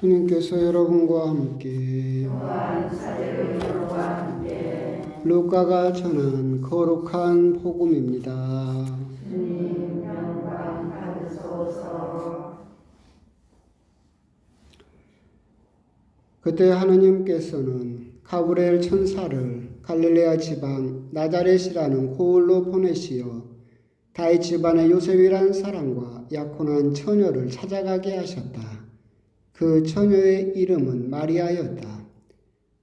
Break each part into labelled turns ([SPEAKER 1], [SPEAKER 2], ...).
[SPEAKER 1] 주님께서 여러분과 함께 루카가 전한 거룩한 복음입니다.
[SPEAKER 2] 주님 영광 받으소서.
[SPEAKER 1] 그때 하느님께서는 가브리엘 천사를 갈릴레아 지방 나자렛이라는 고을로 보내시어 다윗 집안의 요셉이라는 사람과 약혼한 처녀를 찾아가게 하셨다. 그 처녀의 이름은 마리아였다.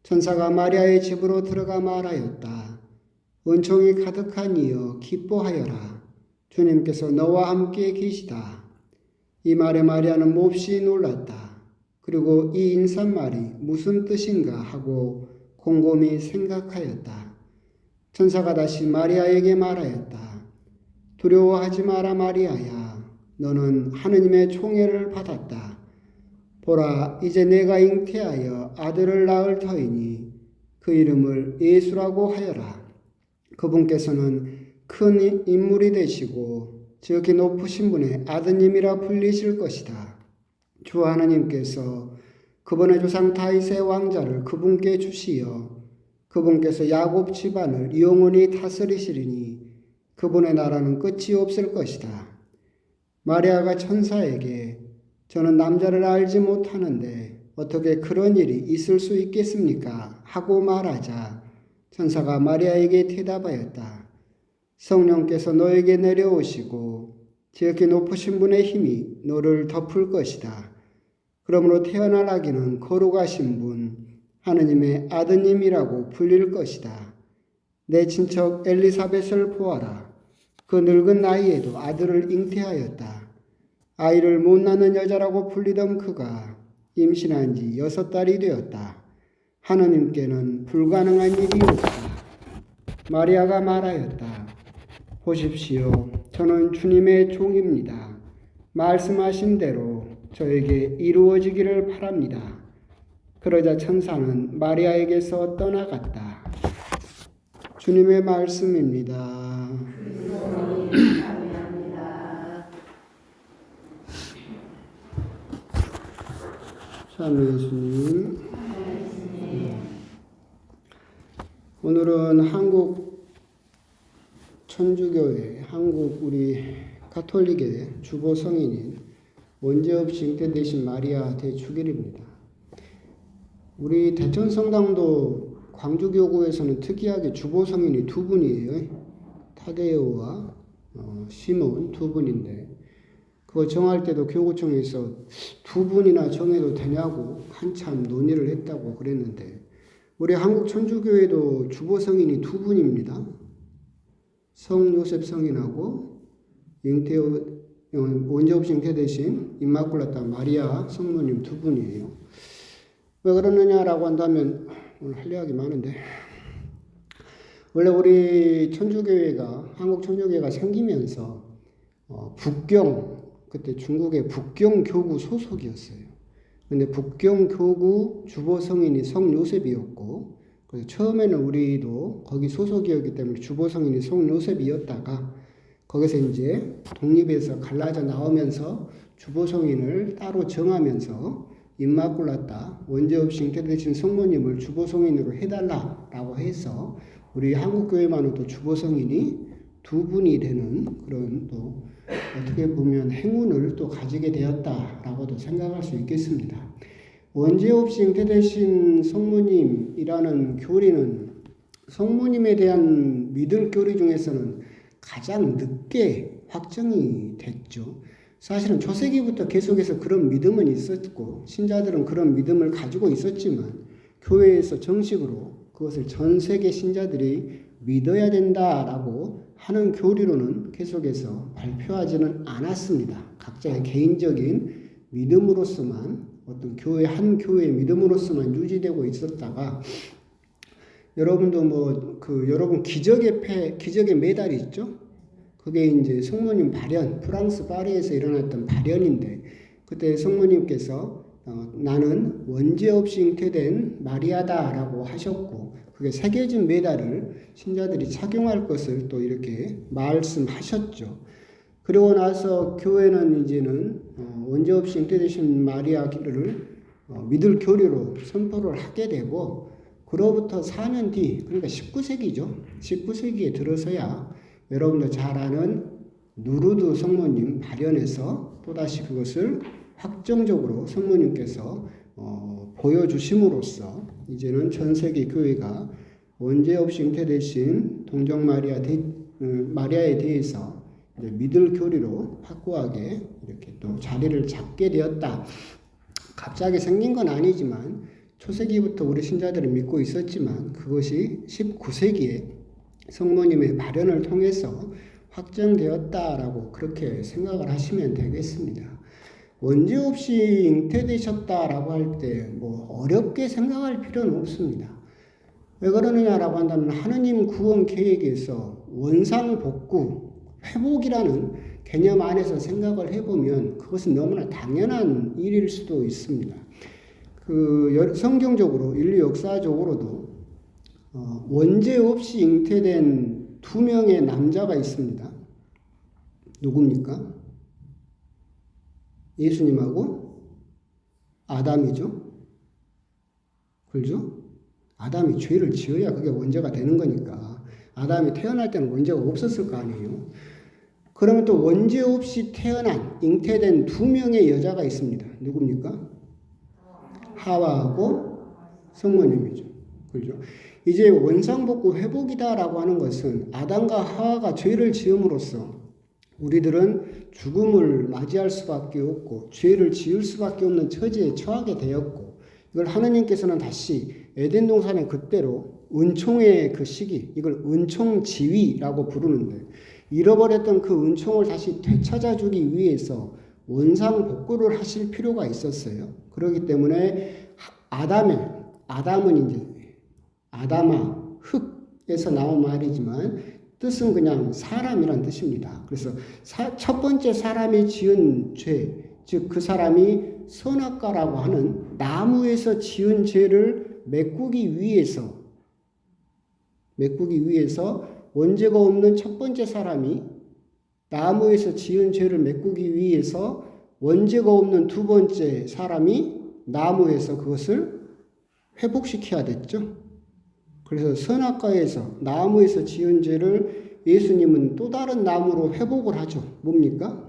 [SPEAKER 1] 천사가 마리아의 집으로 들어가 말하였다. 은총이 가득하니여 기뻐하여라. 주님께서 너와 함께 계시다. 이 말에 마리아는 몹시 놀랐다. 그리고 이 인사말이 무슨 뜻인가 하고 곰곰이 생각하였다. 천사가 다시 마리아에게 말하였다. 두려워하지 마라 마리아야. 너는 하느님의 총애를 받았다. 보라, 이제 내가 잉태하여 아들을 낳을 터이니 그 이름을 예수라고 하여라. 그분께서는 큰 인물이 되시고 지극히 높으신 분의 아드님이라 불리실 것이다. 주 하나님께서 그분의 조상 다윗의 왕자를 그분께 주시어 그분께서 야곱 집안을 영원히 다스리시리니 그분의 나라는 끝이 없을 것이다. 마리아가 천사에게 저는 남자를 알지 못하는데 어떻게 그런 일이 있을 수 있겠습니까? 하고 말하자 천사가 마리아에게 대답하였다. 성령께서 너에게 내려오시고 지극히 높으신 분의 힘이 너를 덮을 것이다. 그러므로 태어날 아기는 거룩하신 분, 하느님의 아드님이라고 불릴 것이다. 내 친척 엘리사벳을 보아라. 그 늙은 나이에도 아들을 잉태하였다. 아이를 못 낳는 여자라고 불리던 그가 임신한 지 6달이 되었다. 하느님께는 불가능한 일이 없다. 마리아가 말하였다. 보십시오. 저는 주님의 종입니다. 말씀하신 대로 저에게 이루어지기를 바랍니다. 그러자 천사는 마리아에게서 떠나갔다. 주님의 말씀입니다. 참 예수님. 오늘은 한국 천주교회, 한국 우리 가톨릭의 주보 성인인 원죄 없이 잉태되신 마리아 대축일입니다. 우리 대천성당도 광주교구에서는 특이하게 주보 성인이 2분이에요. 타데오와 시몬 2분인데 그거 정할 때도 교구청에서 2분이나 정해도 되냐고 한참 논의를 했다고 그랬는데 우리 한국 천주교회도 주보 성인이 2분입니다. 성요셉 성인하고 원죄 없이 잉태되신 임마culata 마리아 성모님 2분이에요. 왜 그러느냐라고 한다면 오늘 할 이야기 많은데 원래 우리 천주교회가 한국 천주교회가 생기면서 북경 그때 중국의 북경교구 소속이었어요. 근데 북경교구 주보 성인이 성요셉이었고 그래서 처음에는 우리도 거기 소속이었기 때문에 주보 성인이 성요셉이었다가 거기서 이제 독립해서 갈라져 나오면서 주보 성인을 따로 정하면서 임마culata 원죄 없이 잉태되신 성모님을 주보 성인으로 해달라라고 해서 우리 한국교회만은 또 주보 성인이 2분이 되는 그런 또 어떻게 보면 행운을 또 가지게 되었다라고도 생각할 수 있겠습니다. 원죄 없이 잉태되신 성모님이라는 교리는 성모님에 대한 믿을 교리 중에서는 가장 늦게 확정이 됐죠. 사실은 초세기부터 계속해서 그런 믿음은 있었고 신자들은 그런 믿음을 가지고 있었지만 교회에서 정식으로 그것을 전 세계 신자들이 믿어야 된다라고 하는 교리로는 계속해서 발표하지는 않았습니다. 각자의 개인적인 믿음으로서만 어떤 교회 한 교회의 믿음으로서만 유지되고 있었다가 여러분도 여러분 기적의 메달이 있죠? 그게 이제 성모님 발현, 프랑스 파리에서 일어났던 발현인데 그때 성모님께서 나는 원죄 없이 잉태된 마리아다라고 하셨고 그게 새겨진 메달을 신자들이 착용할 것을 또 이렇게 말씀하셨죠. 그리고 나서 교회는 이제는 원죄 없이 잉태되신 마리아를 믿을 교리로 선포를 하게 되고 그로부터 4년 뒤 그러니까 19세기죠. 19세기에 들어서야 여러분도 잘 아는 누르드 성모님 발현해서 또다시 그것을 확정적으로 성모님께서 보여주심으로써 이제는 전 세계 교회가 원죄 없이 잉태되신 동정 마리아에 대해서 믿을 교리로 확고하게 이렇게 또 자리를 잡게 되었다. 갑자기 생긴 건 아니지만 초세기부터 우리 신자들은 믿고 있었지만 그것이 19세기에 성모님의 발현을 통해서 확정되었다라고 그렇게 생각을 하시면 되겠습니다. 원죄 없이 잉태되셨다라고 할 때 뭐 어렵게 생각할 필요는 없습니다. 왜 그러느냐라고 한다면 하느님 구원 계획에서 원상복구, 회복이라는 개념 안에서 생각을 해보면 그것은 너무나 당연한 일일 수도 있습니다. 성경적으로 인류 역사적으로도 원죄 없이 잉태된 2명의 남자가 있습니다. 누굽니까? 예수님하고 아담이죠. 그렇죠? 아담이 죄를 지어야 그게 원죄가 되는 거니까 아담이 태어날 때는 원죄가 없었을 거 아니에요. 그러면 또 원죄 없이 태어난 잉태된 2명의 여자가 있습니다. 누굽니까? 하와하고 성모님이죠. 그렇죠? 이제 원상복구 회복이다라고 하는 것은 아담과 하와가 죄를 지음으로써 우리들은 죽음을 맞이할 수밖에 없고 죄를 지을 수밖에 없는 처지에 처하게 되었고 이걸 하느님께서는 다시 에덴 동산의 그때로 은총의 그 시기 이걸 은총지위라고 부르는데 잃어버렸던 그 은총을 다시 되찾아주기 위해서 원상복구를 하실 필요가 있었어요. 그렇기 때문에 아담은 이제 아담아 흙에서 나온 말이지만 뜻은 그냥 사람이란 뜻입니다. 그래서 첫 번째 사람이 지은 죄, 즉 그 사람이 선악과라고 하는 나무에서 지은 죄를 메꾸기 위해서 원죄가 없는 첫 번째 사람이 나무에서 지은 죄를 메꾸기 위해서 원죄가 없는 두 번째 사람이 나무에서 그것을 회복시켜야 됐죠. 그래서 선악과에서 나무에서 지은 죄를 예수님은 또 다른 나무로 회복을 하죠. 뭡니까?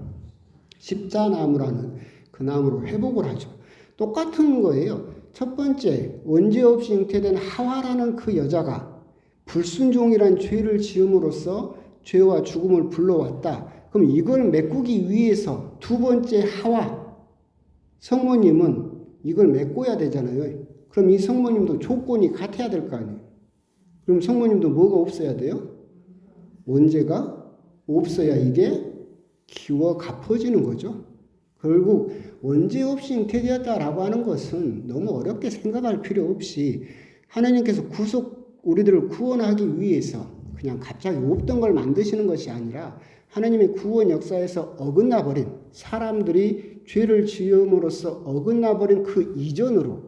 [SPEAKER 1] 십자나무라는 그 나무로 회복을 하죠. 똑같은 거예요. 첫 번째 원죄 없이 잉태된 하와라는 그 여자가 불순종이란 죄를 지음으로써 죄와 죽음을 불러왔다. 그럼 이걸 메꾸기 위해서 두 번째 하와 성모님은 이걸 메꿔야 되잖아요. 그럼 이 성모님도 조건이 같아야 될 거 아니에요. 그럼 성모님도 뭐가 없어야 돼요? 원죄가 없어야 이게 기워 갚아지는 거죠. 결국 원죄 없이 잉태되었다라고 하는 것은 너무 어렵게 생각할 필요 없이 하나님께서 우리들을 구원하기 위해서 그냥 갑자기 없던 걸 만드시는 것이 아니라 하나님의 구원 역사에서 어긋나버린 사람들이 죄를 지음으로써 어긋나버린 그 이전으로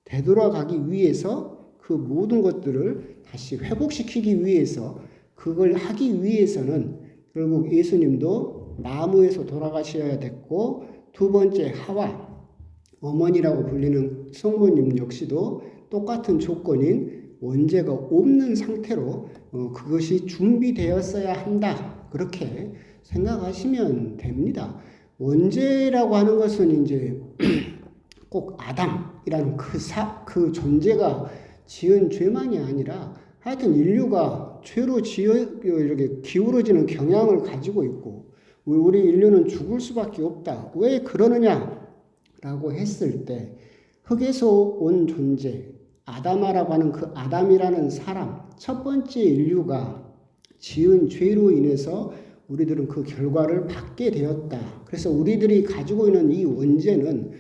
[SPEAKER 1] 되돌아가기 위해서 그 모든 것들을 다시 회복시키기 위해서 그걸 하기 위해서는 결국 예수님도 나무에서 돌아가셔야 됐고 두 번째 하와 어머니라고 불리는 성모님 역시도 똑같은 조건인 원죄가 없는 상태로 그것이 준비되었어야 한다. 그렇게 생각하시면 됩니다. 원죄라고 하는 것은 이제 꼭 아담이라는 그 존재가 지은 죄만이 아니라 하여튼 인류가 죄로 이렇게 기울어지는 경향을 가지고 있고 우리 인류는 죽을 수밖에 없다. 왜 그러느냐라고 했을 때 흙에서 온 존재 아담아라고 하는 그 아담이라는 사람 첫 번째 인류가 지은 죄로 인해서 우리들은 그 결과를 받게 되었다. 그래서 우리들이 가지고 있는 이 원죄는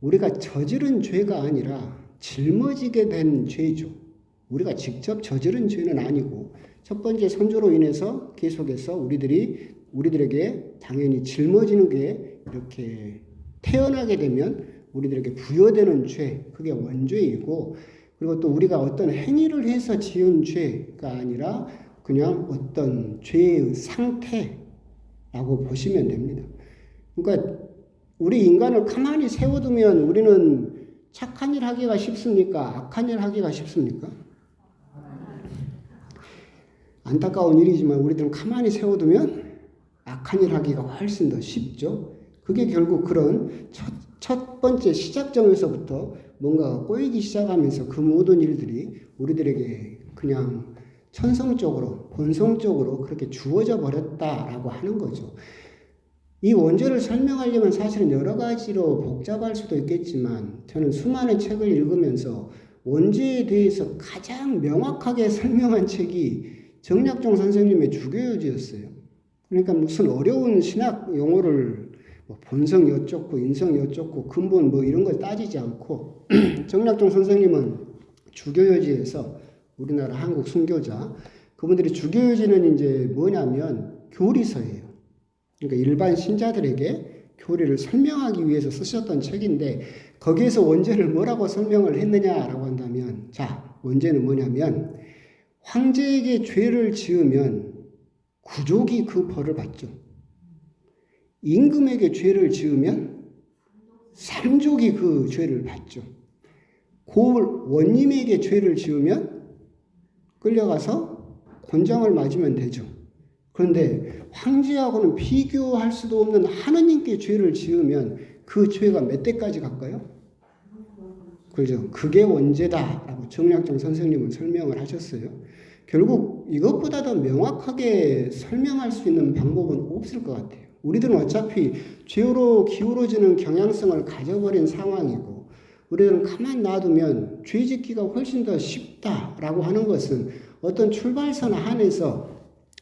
[SPEAKER 1] 우리가 저지른 죄가 아니라 짊어지게 된 죄죠. 우리가 직접 저지른 죄는 아니고 첫 번째 선조로 인해서 계속해서 우리들에게 당연히 짊어지는 게 이렇게 태어나게 되면 우리들에게 부여되는 죄, 그게 원죄이고 그리고 또 우리가 어떤 행위를 해서 지은 죄가 아니라 그냥 어떤 죄의 상태라고 보시면 됩니다. 그러니까 우리 인간을 가만히 세워두면 우리는 착한 일 하기가 쉽습니까? 악한 일 하기가 쉽습니까? 안타까운 일이지만 우리들은 가만히 세워두면 악한 일 하기가 훨씬 더 쉽죠. 그게 결국 그런 첫 번째 시작점에서부터 뭔가가 꼬이기 시작하면서 그 모든 일들이 우리들에게 그냥 천성적으로, 본성적으로 그렇게 주어져 버렸다라고 하는 거죠. 이 원죄를 설명하려면 사실은 여러 가지로 복잡할 수도 있겠지만 저는 수많은 책을 읽으면서 원죄에 대해서 가장 명확하게 설명한 책이 정약용 선생님의 주교요지였어요. 그러니까 무슨 어려운 신학 용어를 뭐 본성이 어쩌고 인성이 어쩌고 근본 뭐 이런 걸 따지지 않고 정약용 선생님은 주교요지에서 우리나라 한국 순교자 그분들이 주교요지는 이제 뭐냐면 교리서예요. 그러니까 일반 신자들에게 교리를 설명하기 위해서 쓰셨던 책인데 거기에서 원죄를 뭐라고 설명을 했느냐라고 한다면 자, 원죄는 뭐냐면 황제에게 죄를 지으면 구족이 그 벌을 받죠. 임금에게 죄를 지으면 삼족이 그 죄를 받죠. 고 원님에게 죄를 지으면 끌려가서 곤장을 맞으면 되죠. 그런데 황제하고는 비교할 수도 없는 하느님께 죄를 지으면 그 죄가 몇 대까지 갈까요? 그죠? 그게 원죄다라고 정약용 선생님은 설명을 하셨어요. 결국 이것보다 더 명확하게 설명할 수 있는 방법은 없을 것 같아요. 우리들은 어차피 죄로 기울어지는 경향성을 가져버린 상황이고 우리들은 가만 놔두면 죄 짓기가 훨씬 더 쉽다라고 하는 것은 어떤 출발선 안에서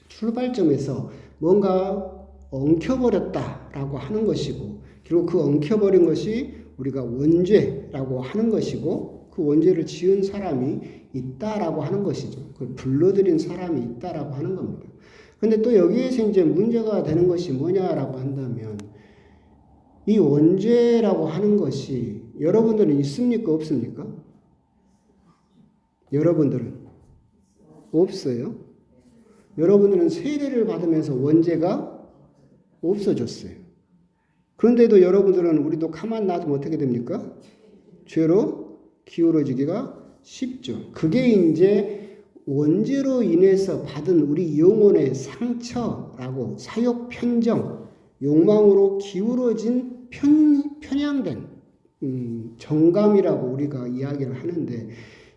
[SPEAKER 1] 출발점에서 뭔가 엉켜버렸다라고 하는 것이고 결국 그 엉켜버린 것이 우리가 원죄라고 하는 것이고 그 원죄를 지은 사람이 있다라고 하는 것이죠. 그걸 불러들인 사람이 있다라고 하는 겁니다. 근데 또 여기에서 이제 문제가 되는 것이 뭐냐라고 한다면 이 원죄라고 하는 것이 여러분들은 있습니까? 없습니까? 여러분들은 없어요. 여러분들은 세례를 받으면서 원죄가 없어졌어요. 그런데도 여러분들은 우리도 가만 놔두면 어떻게 됩니까? 죄로 기울어지기가 쉽죠. 그게 이제 원죄로 인해서 받은 우리 영혼의 상처라고 사욕 편정, 욕망으로 기울어진 편향된 정감이라고 우리가 이야기를 하는데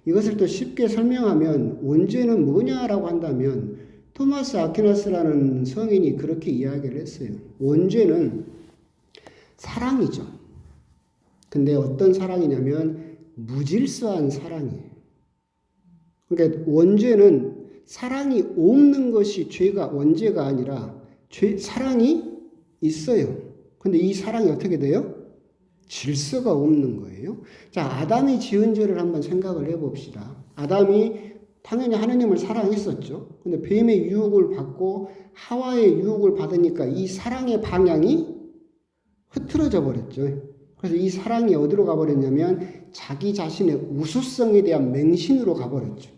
[SPEAKER 1] 이것을 또 쉽게 설명하면 원죄는 뭐냐라고 한다면 토마스 아퀴나스라는 성인이 그렇게 이야기를 했어요. 원죄는 사랑이죠. 근데 어떤 사랑이냐면 무질서한 사랑이에요. 그러니까 원죄는 사랑이 없는 것이 원죄가 아니라 사랑이 있어요. 근데 이 사랑이 어떻게 돼요? 질서가 없는 거예요. 자, 아담이 지은 죄를 한번 생각을 해봅시다. 아담이 당연히 하느님을 사랑했었죠. 근데 뱀의 유혹을 받고 하와의 유혹을 받으니까 이 사랑의 방향이 흐트러져 버렸죠. 그래서 이 사랑이 어디로 가버렸냐면 자기 자신의 우수성에 대한 맹신으로 가버렸죠.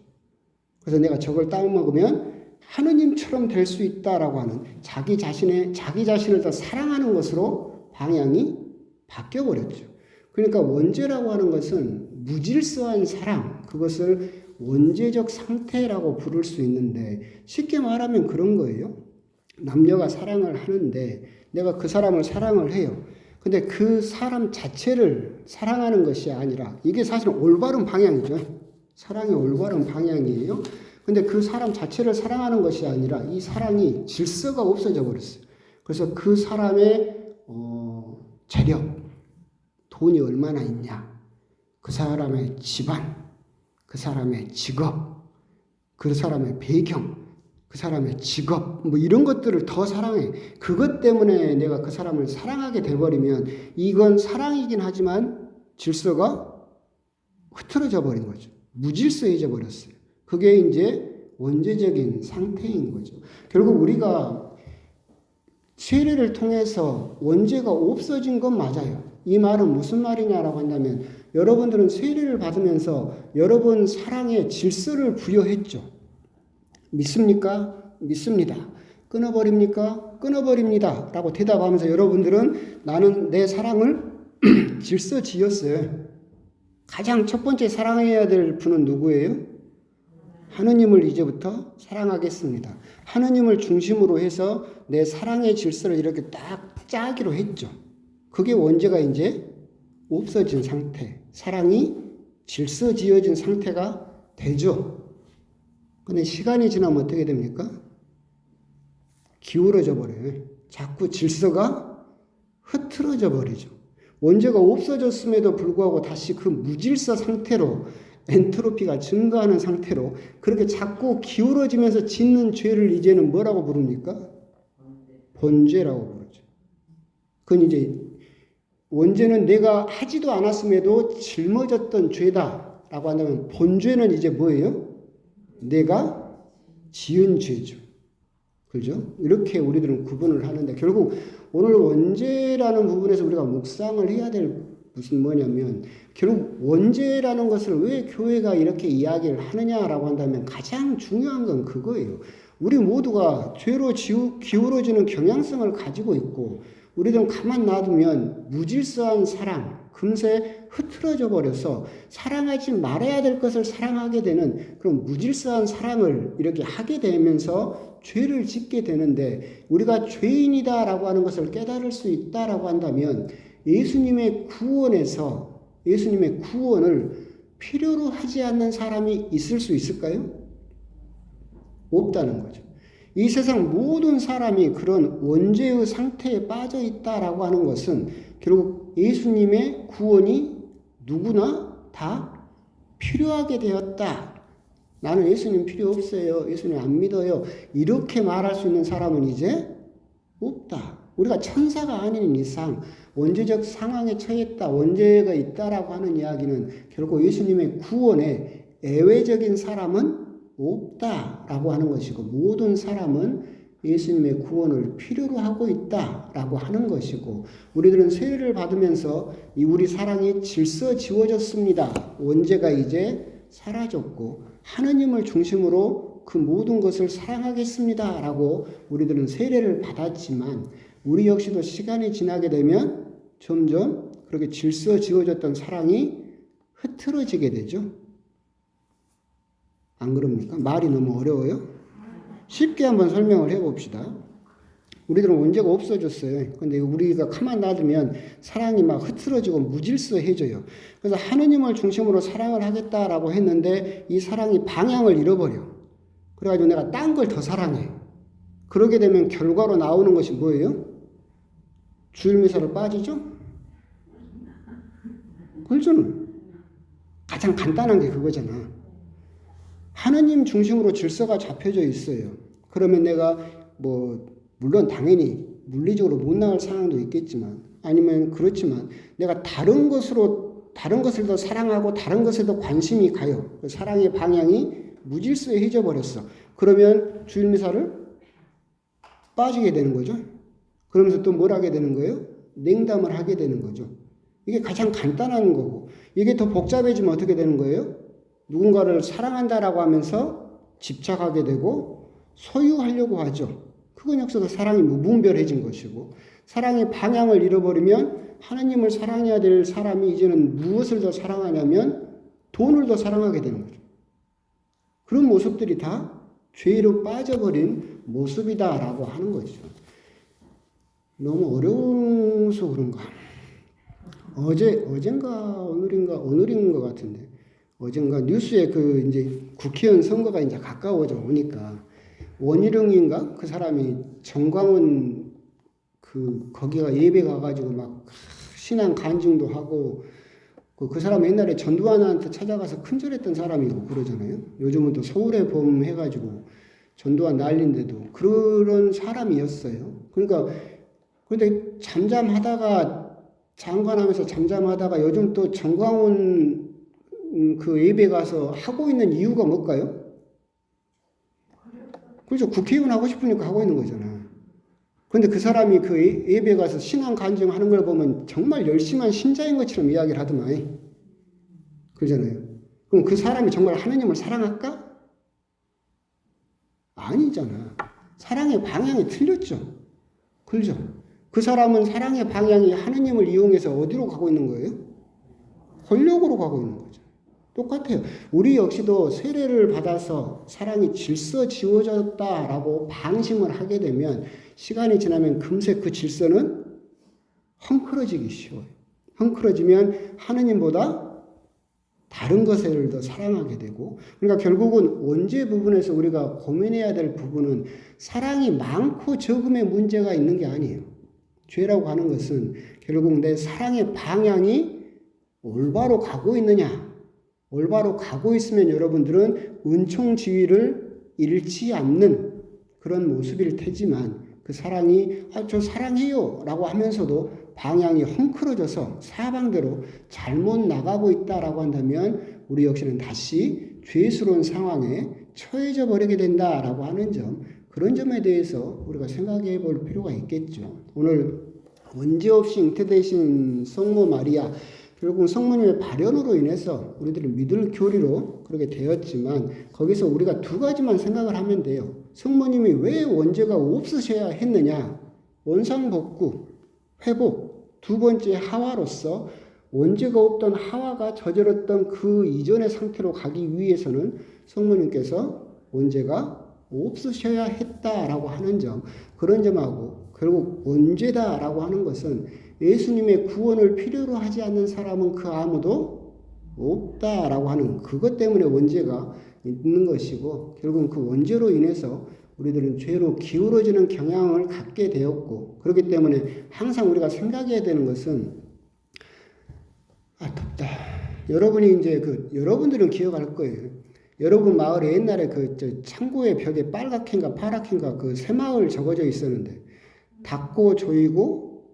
[SPEAKER 1] 그래서 내가 저걸 따먹으면 하느님처럼 될 수 있다라고 하는 자기 자신을 더 사랑하는 것으로 방향이 바뀌어버렸죠. 그러니까 원죄라고 하는 것은 무질서한 사랑, 그것을 원죄적 상태라고 부를 수 있는데 쉽게 말하면 그런 거예요. 남녀가 사랑을 하는데 내가 그 사람을 사랑을 해요. 근데 그 사람 자체를 사랑하는 것이 아니라 이게 사실은 올바른 방향이죠. 사랑의 올바른 방향이에요. 근데 그 사람 자체를 사랑하는 것이 아니라 이 사랑이 질서가 없어져 버렸어요. 그래서 그 사람의 재력, 돈이 얼마나 있냐, 그 사람의 집안, 그 사람의 직업, 그 사람의 배경, 그 사람의 직업, 뭐 이런 것들을 더 사랑해. 그것 때문에 내가 그 사람을 사랑하게 돼버리면 이건 사랑이긴 하지만 질서가 흐트러져 버린 거죠. 무질서해져 버렸어요. 그게 이제 원죄적인 상태인 거죠. 결국 우리가 세례를 통해서 원죄가 없어진 건 맞아요. 이 말은 무슨 말이냐라고 한다면 여러분들은 세례를 받으면서 여러분 사랑에 질서를 부여했죠. 믿습니까? 믿습니다. 끊어버립니까? 끊어버립니다. 라고 대답하면서 여러분들은 나는 내 사랑을 질서 지었어요. 가장 첫 번째 사랑해야 될 분은 누구예요? 하느님을 이제부터 사랑하겠습니다. 하느님을 중심으로 해서 내 사랑의 질서를 이렇게 딱 짜기로 했죠. 그게 원죄가 이제 없어진 상태, 사랑이 질서 지어진 상태가 되죠. 근데 시간이 지나면 어떻게 됩니까? 기울어져 버려요. 자꾸 질서가 흐트러져 버리죠. 원죄가 없어졌음에도 불구하고 다시 그 무질서 상태로 엔트로피가 증가하는 상태로 그렇게 자꾸 기울어지면서 짓는 죄를 이제는 뭐라고 부릅니까? 번죄라고 부르죠. 그건 이제 원죄는 내가 하지도 않았음에도 짊어졌던 죄다라고 한다면 번죄는 이제 뭐예요? 내가 지은 죄죠. 그죠? 이렇게 우리들은 구분을 하는데 결국 오늘 원죄라는 부분에서 우리가 묵상을 해야 될 무슨 뭐냐면 결국 원죄라는 것을 왜 교회가 이렇게 이야기를 하느냐라고 한다면 가장 중요한 건 그거예요. 우리 모두가 죄로 기울어지는 경향성을 가지고 있고 우리들은 가만 놔두면 무질서한 사랑, 금세 흐트러져 버려서 사랑하지 말아야 될 것을 사랑하게 되는 그런 무질서한 사랑을 이렇게 하게 되면서 죄를 짓게 되는데 우리가 죄인이다라고 하는 것을 깨달을 수 있다라고 한다면 예수님의 구원에서 예수님의 구원을 필요로 하지 않는 사람이 있을 수 있을까요? 없다는 거죠. 이 세상 모든 사람이 그런 원죄의 상태에 빠져 있다라고 하는 것은 결국 예수님의 구원이 누구나 다 필요하게 되었다. 나는 예수님 필요 없어요. 예수님 안 믿어요. 이렇게 말할 수 있는 사람은 이제 없다. 우리가 천사가 아닌 이상 원죄적 상황에 처했다. 원죄가 있다라고 하는 이야기는 결국 예수님의 구원에 예외적인 사람은 없다라고 하는 것이고 모든 사람은 예수님의 구원을 필요로 하고 있다라고 하는 것이고 우리들은 세례를 받으면서 이 우리 사랑이 질서 지워졌습니다. 원죄가 이제 사라졌고 하느님을 중심으로 그 모든 것을 사랑하겠습니다. 라고 우리들은 세례를 받았지만 우리 역시도 시간이 지나게 되면 점점 그렇게 질서 지워졌던 사랑이 흐트러지게 되죠. 안 그럽니까? 말이 너무 어려워요? 쉽게 한번 설명을 해봅시다. 우리들은 원죄가 없어졌어요. 근데 우리가 가만 놔두면 사랑이 막 흐트러지고 무질서해져요. 그래서 하느님을 중심으로 사랑을 하겠다라고 했는데 이 사랑이 방향을 잃어버려. 그래가지고 내가 딴 걸 더 사랑해. 그러게 되면 결과로 나오는 것이 뭐예요? 주일미사로 빠지죠? 그렇죠? 가장 간단한 게 그거잖아. 하느님 중심으로 질서가 잡혀져 있어요. 그러면 내가 물론 당연히 물리적으로 못 나갈 상황도 있겠지만 아니면 그렇지만 내가 다른 것을 더 사랑하고 다른 것에 더 관심이 가요. 사랑의 방향이 무질서해져 버렸어. 그러면 주일미사를 빠지게 되는 거죠. 그러면서 또 뭘 하게 되는 거예요? 냉담을 하게 되는 거죠. 이게 가장 간단한 거고 이게 더 복잡해지면 어떻게 되는 거예요? 누군가를 사랑한다라고 하면서 집착하게 되고 소유하려고 하죠. 그건 역시도 사랑이 무분별해진 것이고 사랑의 방향을 잃어버리면 하나님을 사랑해야 될 사람이 이제는 무엇을 더 사랑하냐면 돈을 더 사랑하게 되는 거죠. 그런 모습들이 다 죄로 빠져버린 모습이다라고 하는 거죠. 너무 어려워서 그런가. 어젠가 오늘인 것 같은데 어젠가 뉴스에 이제 국회의원 선거가 이제 가까워져 오니까 원희룡인가 그 사람이 정광훈 거기가 예배 가가지고 막 신앙 간증도 하고 그 사람 옛날에 전두환한테 찾아가서 큰절했던 사람이고 그러잖아요. 요즘은 또 서울에 범 해가지고 전두환 난리인데도 그런 사람이었어요. 그러니까 근데 장관하면서 잠잠하다가 요즘 또 정광훈 그 예배 가서 하고 있는 이유가 뭘까요? 그렇죠. 국회의원 하고 싶으니까 하고 있는 거잖아. 근데 그 사람이 그 예배 가서 신앙 간증하는 걸 보면 정말 열심한 신자인 것처럼 이야기를 하더만. 그러잖아요. 그럼 그 사람이 정말 하느님을 사랑할까? 아니잖아. 사랑의 방향이 틀렸죠. 그렇죠. 그 사람은 사랑의 방향이 하느님을 이용해서 어디로 가고 있는 거예요? 권력으로 가고 있는 거죠. 똑같아요. 우리 역시도 세례를 받아서 사랑이 질서 지워졌다라고 방심을 하게 되면 시간이 지나면 금세 그 질서는 헝클어지기 쉬워요. 헝클어지면 하느님보다 다른 것을 더 사랑하게 되고, 그러니까 결국은 원죄 부분에서 우리가 고민해야 될 부분은 사랑이 많고 적음의 문제가 있는 게 아니에요. 죄라고 하는 것은 결국 내 사랑의 방향이 올바로 가고 있느냐. 올바로 가고 있으면 여러분들은 은총지위를 잃지 않는 그런 모습일 테지만 그 사랑이 저 사랑해요 라고 하면서도 방향이 헝클어져서 사방대로 잘못 나가고 있다라고 한다면 우리 역시는 다시 죄스러운 상황에 처해져 버리게 된다라고 하는 점, 그런 점에 대해서 우리가 생각해 볼 필요가 있겠죠. 오늘 원죄 없이 잉태되신 성모 마리아, 결국 성모님의 발현으로 인해서 우리들이 믿을 교리로 그렇게 되었지만 거기서 우리가 두 가지만 생각을 하면 돼요. 성모님이 왜 원죄가 없으셔야 했느냐? 원상복구, 회복. 두 번째 하와로서 원죄가 없던 하와가 저질렀던 그 이전의 상태로 가기 위해서는 성모님께서 원죄가 없으셔야 했다라고 하는 점, 그런 점하고 결국 원죄다라고 하는 것은 예수님의 구원을 필요로 하지 않는 사람은 그 아무도 없다라고 하는 그것 때문에 원죄가 있는 것이고, 결국은 그 원죄로 인해서 우리들은 죄로 기울어지는 경향을 갖게 되었고, 그렇기 때문에 항상 우리가 생각해야 되는 것은 덥다. 여러분이 이제 여러분들은 기억할 거예요. 여러분 마을에 옛날에 창고의 벽에 빨갛긴가 파랗긴가 그 새마을 적어져 있었는데 닦고 조이고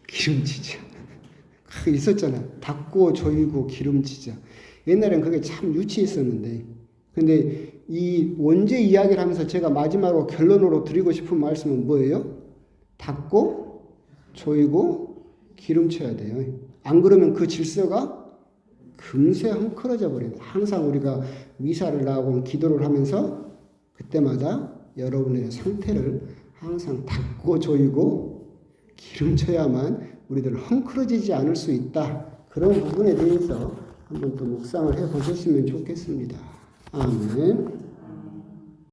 [SPEAKER 1] 기름지자. 있었잖아. 닦고 조이고 기름지자. 옛날엔 그게 참 유치했었는데, 근데 이 원죄 이야기를 하면서 제가 마지막으로 결론으로 드리고 싶은 말씀은 뭐예요? 닦고 조이고 기름쳐야 돼요. 안 그러면 그 질서가 금세 헝클어져 버립니다. 항상 우리가 미사를 나오고 기도를 하면서 그때마다 여러분의 상태를 항상 닦고 조이고 기름쳐야만 우리들 헝클어지지 않을 수 있다. 그런 부분에 대해서 한번 또 묵상을 해 보셨으면 좋겠습니다. 아멘.